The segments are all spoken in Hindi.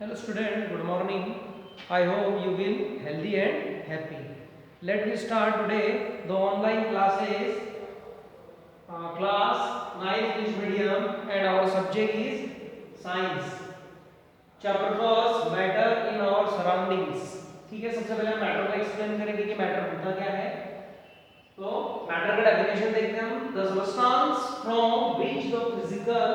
Hello student, good morning. I hope you will healthy and happy. Let me start today the online classes, class 9 English medium, and our subject is science. Chapter first, matter in our surroundings. ठीक है, सबसे पहले हम मैटर को एक्सप्लेन करेंगे कि मैटर होता क्या है. तो मैटर का डेफिनेशन देखते हैं हम. The substance from which the physical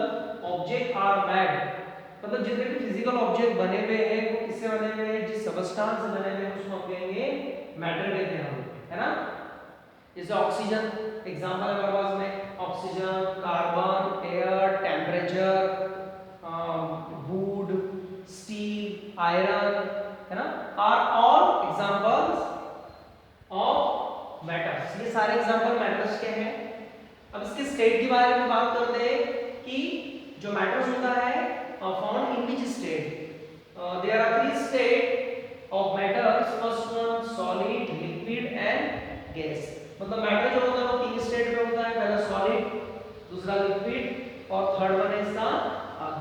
object are made. मतलब जितने भी फिजिकल ऑब्जेक्ट बने हुए हैं वो किससे बने हुए हैं, जिस सबस्टांस से बने हुए हैं उसको हम कहेंगे मैटर कहते हैं हम, है ना. जैसे ऑक्सीजन एग्जांपल है हमारे पास में, oxygen, carbon, air, temperature, wood, steel, iron, है ना, are all examples of matters. ये सारे एग्जांपल मैटर्स के हैं. अब इसके स्टेट के बारे में बात करते हैं कि जो मैटर्स होता है found in which state. There are three states of matters. First one solid, liquid and gas. मतलब मैटर जो होता है वो तीन स्टेट में होता है. पहला सॉलिड, दूसरा लिक्विड और थर्ड वन है इसका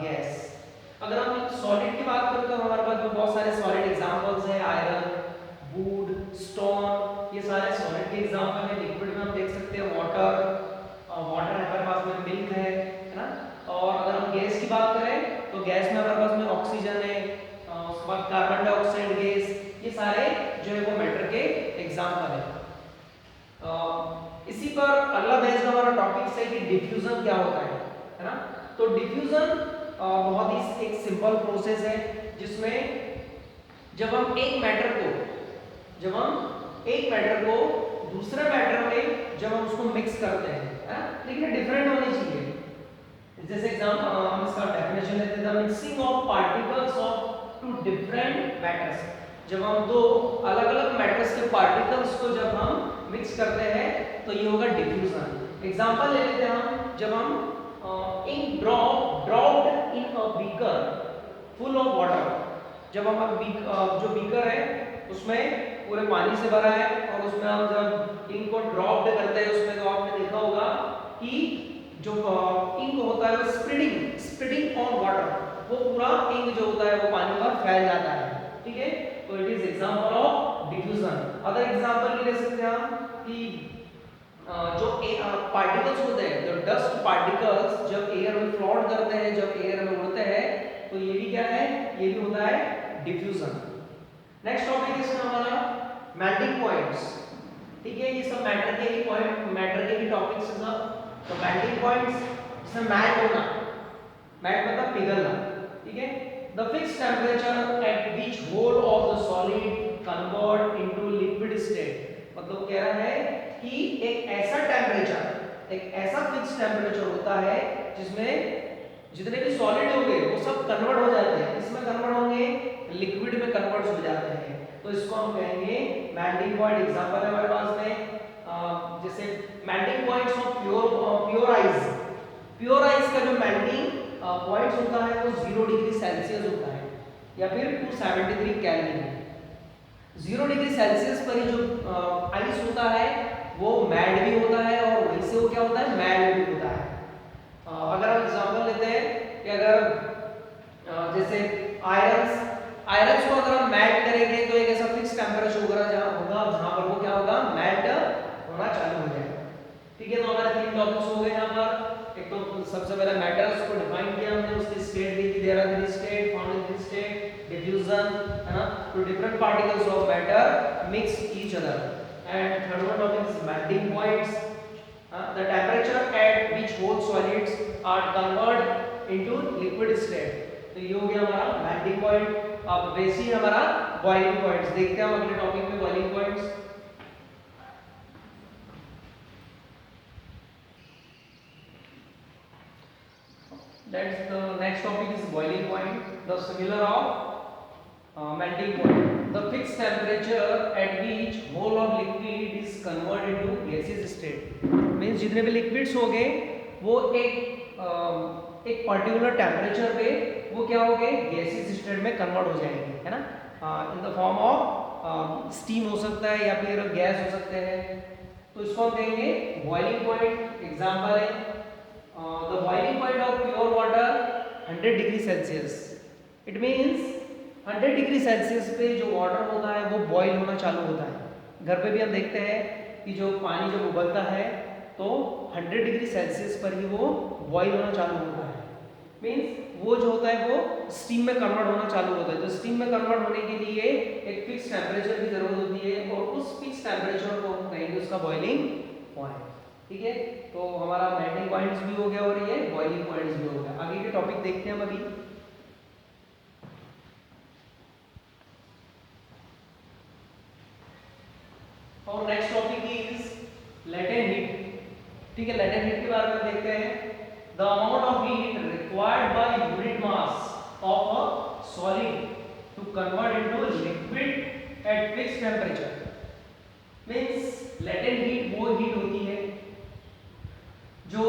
गैस. अगर हम सॉलिड की बात करें तो हमारे पास में बहुत सारे सॉलिड एग्जांपल्स हैं. आयरन, वुड, स्टोन, ये सारे सॉलिड के एग्जांपल हैं. लिक्विड में हम देख सकते हैं वाटर, वाटर हमारे पास में मिल्क है ना. और अगर हम गैस की बात करें तो गैस में हमारे पास में ऑक्सीजन है, उसके बाद कार्बन डाइऑक्साइड गैस. ये सारे जो है वो मैटर के एग्जांपल है. इसी पर अगला बैच का हमारा टॉपिक है कि डिफ्यूजन क्या होता है ना. तो डिफ्यूजन बहुत ही एक सिंपल प्रोसेस है जिसमें जब हम एक मैटर को दूसरे मैटर में जब हम उसको मिक्स करते हैं, है ना, लेकिन डिफरेंट होनी चाहिए. जैसे एग्जांपल हम इसका डेफिनेशन लेते हैं, the mixing of particles of two different matters. जब हम दो अलग-अलग मैटर्स के पार्टिकल्स को जब हम मिक्स करते हैं तो ये होगा डिफ्यूजन. एग्जांपल ले लेते हैं हम, जब हम ink dropped in a beaker full of water. जब हम जो बीकर है उसमें पूरे पानी से भरा है और उसमें हम जब इंक को ड्रॉप्ड करते हैं उसमें, तो आपने देखा होगा कि जो इंक होता है वो स्प्रेडिंग ऑन वाटर, वो पूरा इंक जो होता है वो पानी पर फैल जाता है. ठीक है, तो it is example of diffusion. Other example भी ले सकते हैं हम कि जो पार्टिकल्स होते हैं, जो डस्ट पार्टिकल्स जब एयर में फ्लोट करते हैं, जब एयर में उड़ते हैं, तो ये भी क्या है, ये भी होता है डिफ्यूजन. नेक्स्ट टॉपिक इसमें हमारा मेल्टिंग पॉइंट्स. ठीक है, ये सब मैटर के ही टॉपिक्स हैं सब. तो मेल्टिंग पॉइंट्स, इसमें मेल्ट होना, मेल्ट मतलब पिघलना. ठीक है, the fixed temperature at which whole of the solid convert into liquid state. मतलब कह रहा है कि एक ऐसा फिक्स्ड टेम्परेचर होता है जिसमें जितने भी सॉलिड होंगे वो सब कन्वर्ट हो जाते हैं. इसमें कन्वर्ट होंगे, लिक्विड में कन्वर्ट हो जाते हैं. तो इसको हम कहेंगे मेल्टिंग पॉइंट. एग्जांपल है हमारे पास में जैसे melting points of pure ice का जो मेल्टिंग पॉइंट्स होता है वो 0 डिग्री सेल्सियस होता है या फिर 273 केल्विन. 0 डिग्री सेल्सियस पर ही जो आइस होता है वो मैल्ट भी होता है और वहीं से वो क्या होता है, मेल्ट भी होता है. अगर हम एग्जांपल लेते हैं कि अगर जैसे आयरन्स को अगर हम मेल्ट करेंगे तो एक ऐसा फिक्स टेम्परेचर होगा जहां पर वो क्या होगा, मेल्ट होना चालू हो जाएगा. ठीक है, तो हमारे तीन टॉपिक्स हो गए यहाँ पर. एक तो सबसे पहले मैटर्स को डिफाइन किया हमने, उसकी स्टेट दी थी, there are three state, found in this state, diffusion, है ना, two different particles of matter mix each other. And third one topic is melting points, the temperature at which whole solids are convert into liquid state. तो ये हो गया हमारा मेल्टिंग पॉइंट. अब वैसे ही हमारा बॉइलिंग पॉइंट्स देखते हैं हम अगले टॉपिक में. Boiling points, that's the next topic is boiling point. The similar of melting point, the fixed temperature at which whole of liquid is converted into gaseous state. means जितने भी liquids हो गए वो एक पर्टिकुलर टेम्परेचर पे वो क्या हो गए, गैसियस स्टेट में कन्वर्ट हो जाएंगे, है ना. In the form of steam हो सकता है या फिर गैस हो सकते हैं. तो इसको हम कहेंगे बॉइलिंग पॉइंट. एग्जांपल है the boiling point of pure water 100 degree Celsius. It means 100 degree Celsius पे जो वाटर होता है वो बॉईल होना चालू होता है। घर पे भी हम देखते हैं कि जो पानी जब उबलता है तो 100 डिग्री सेल्सियस पर ही वो बॉईल होना चालू होता है। मीन्स वो जो होता है वो स्टीम में कन्वर्ट होना चालू होता है। तो स्टीम में कन्वर्ट होने के लिए एक फिक्स टेम्परेचर की जरूरत होती है और उस फिक्स टेम्परेचर को हम कहेंगे उसका बॉइलिंग पॉइंट। ठीक है, तो हमारा मेल्टिंग पॉइंट्स भी हो गया और ये बॉइलिंग पॉइंट्स भी हो गया। आगे के टॉपिक देखते हैं हम अभी। और next topic is latent heat. ठीक है, लेटेंट हीट के बारे में देखते हैं। The amount of heat required by unit mass of a solid to convert into liquid at fixed temperature. Means latent heat वो हीट होती है जो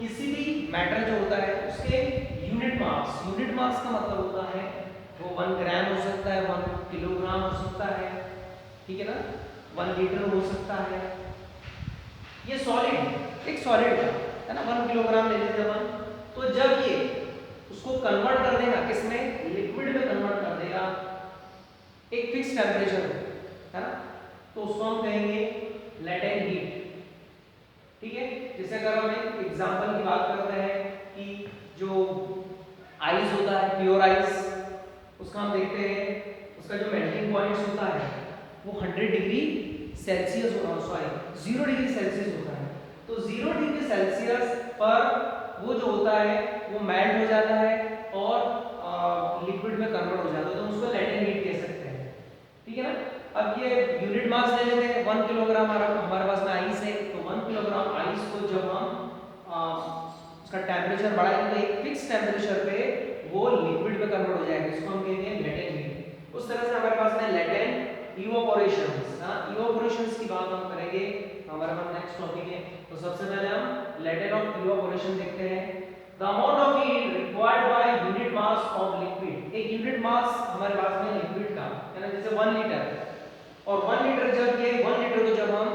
किसी भी मैटर जो होता है उसके यूनिट मास का मतलब होता है वो 1 ग्राम हो सकता है, 1 किलोग्राम हो सकता है, ठीक है ना, 1 लीटर हो सकता है। ये सॉलिड, एक सॉलिड है ना, 1 किलोग्राम ले लेते हैं हम। तो जब ये उसको कन्वर्ट कर देगा किसमें, लिक्विड में कन्वर्ट कर देगा एक फिक्स टेम्परेचर है ना, तो उसको हम कहेंगे लेटेंट हीट। ठीक है, जैसे अगर हम एक एग्जांपल की बात करते हैं कि जो आइस होता है, प्योर आइस, उसका हम देखते हैं उसका जो मेल्टिंग पॉइंट्स होता है वो 100 डिग्री सेल्सियस होता है, सॉरी 0 डिग्री सेल्सियस होता है। तो 0 डिग्री सेल्सियस पर वो जो होता है वो मेल्ट हो जाता है और लिक्विड में कन्वर्ट हो जाता है, तो उसको लेटेंट हीट कह सकते हैं। ठीक है ना। अब ये यूनिट मास ले लेते हैं, 1 किलोग्राम हमारे पास में आइस है, तो 1 किलोग्राम आइस को जब हम उसका टेम्परेचर बढ़ाएंगे तो एक फिक्स टेम्परेचर पे वो लिक्विड में कन्वर्ट हो जाएगा, इसको हम कहेंगे लेटेंट हीट। उस तरह से हमारे पास में लेटेंट इवापोरेशंस, हां इवापोरेशंस की बात हम करेंगे, हमारे पास नेक्स्ट टॉपिक है। तो सबसे पहले हम लेटेंट ऑफ इवापोरेशन देखते हैं। The amount of heat required by unit mass of liquid. एक यूनिट मास हमारे पास में लिक्विड का है ना, जैसे 1 लीटर, और 1 लीटर जब ये 1 लीटर को जब हम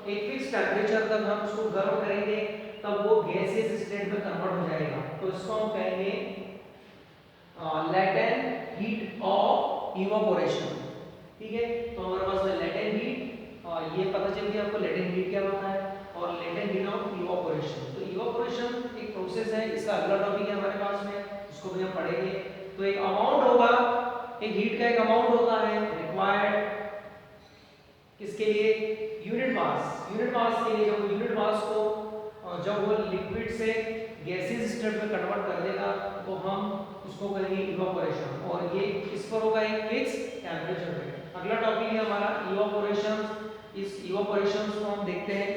एक फिक्स टेम्परेचर तक हम उसको गर्म करेंगे तब वो गैसियस स्टेट में कन्वर्ट हो जाएगा, तो इसको हम कहेंगे लेटेंट हीट ऑफ इवापोरेशन। ठीक है, तो हमारे पास में लेटेंट हीट, ये पता चल गया आपको लेटेंट हीट क्या होता है, और लेटेंट हीट ऑफ इवापोरेशन। तो इवापोरेशन एक प्रोसेस है, इसका अगला टॉपिक है हमारे पास में, उसको भी हम पढ़ेंगे। तो एक अमाउंट होगा, एक हीट का एक अमाउंट होता है रिक्वायर्ड किसके लिए, यूनिट मास के लिए। जब यूनिट मास को जब वो लिक्विड से गैसियस स्टेट में कन्वर्ट कर देगा तो हम उसको कहेंगे इवापोरेशन, और ये इस पर होगा एक फिक्स टेम्परेचर पे। अगला टॉपिक है हमारा इवापोरेशन। इस इवापोरेशन को हम देखते हैं।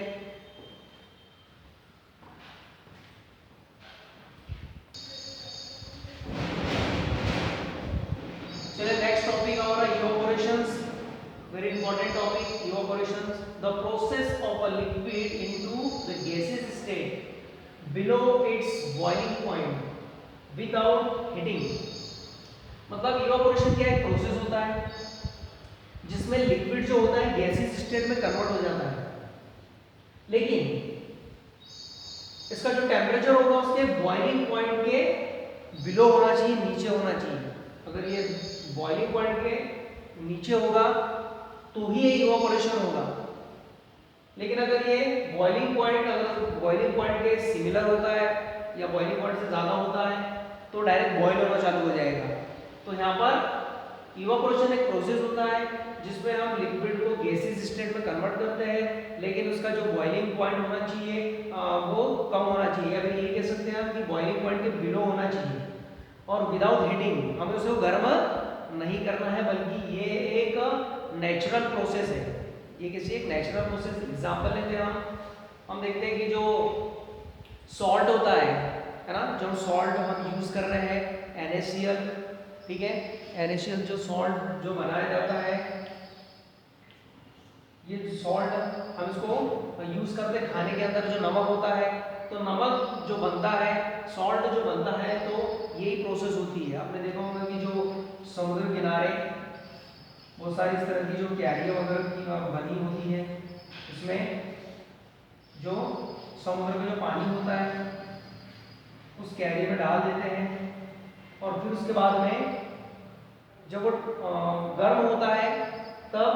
चलिए नेक्स्ट टॉपिक हमारा इवापोरेशंस, very important topic, evaporations, the process of a liquid into the gaseous state below its boiling point without heating। मतलब evaporation क्या एक प्रोसेस होता है जिसमें लिक्विड जो होता है गैसियस स्टेट में कन्वर्ट हो जाता है, लेकिन इसका जो टेम्परेचर होगा उसके बॉइलिंग पॉइंट के बिलो होना चाहिए, नीचे होना चाहिए। अगर ये बॉइलिंग पॉइंट के नीचे होगा तो ही ये इवापोरेशन होगा, लेकिन अगर ये बॉइलिंग पॉइंट, अगर बॉइलिंग पॉइंट के सिमिलर होता है या बॉइलिंग पॉइंट से ज़्यादा होता है तो डायरेक्ट बॉयल होना चालू हो जाएगा। तो यहाँ पर इवापोरेशन एक प्रोसेस होता है जिसमें हम लिक्विड को गैसियस स्टेट में कन्वर्ट करते हैं, लेकिन उसका जो बॉइलिंग पॉइंट होना चाहिए वो कम होना चाहिए, अगर ये कह सकते हैं हम कि बॉइलिंग पॉइंट के बिलो होना चाहिए, और विदाउट हीटिंग। हमें उसे गर्म नहीं करना है, बल्कि ये एक नेचुरल प्रोसेस है, ये किसी एक नेचुरल प्रोसेस। एग्जांपल लेते हैं हम देखते हैं कि जो सॉल्ट होता है ना, जो सॉल्ट हम यूज कर रहे हैं NaCl, ठीक है, NaCl जो सॉल्ट जो बनाया जाता है, ये सॉल्ट हम इसको यूज करते हैं खाने के अंदर। जो नमक होता है, तो नमक जो बनता है, सॉल्ट जो बनता है, तो यही प्रोसेस होती है। आपने देखा होगा कि जो समुद्र किनारे बहुत सारी इस तरह की जो क्यारियाँ वगैरह की बनी होती है, इसमें जो समुद्र में जो पानी होता है उस कैरियर में डाल देते हैं, और फिर उसके बाद में जब वो गर्म होता है तब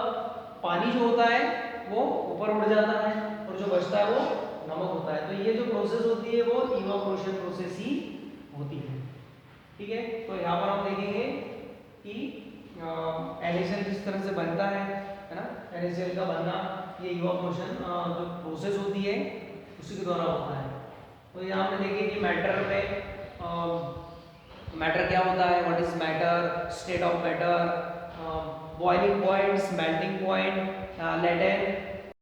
पानी जो होता है वो ऊपर उड़ जाता है और जो बचता है वो नमक होता है। तो ये जो प्रोसेस होती है वो इवापोरेशन प्रोसेस ही होती है। ठीक है, तो यहाँ पर हम देखेंगे कि NaCl किस तरह से बनता है ना। NaCl का बनना ये इवापोरेशन जो प्रोसेस होती है उसी के द्वारा होता है। तो यहाँ पे देखिए कि मैटर में मैटर क्या होता है, what is matter, state of matter, boiling point, melting point, latent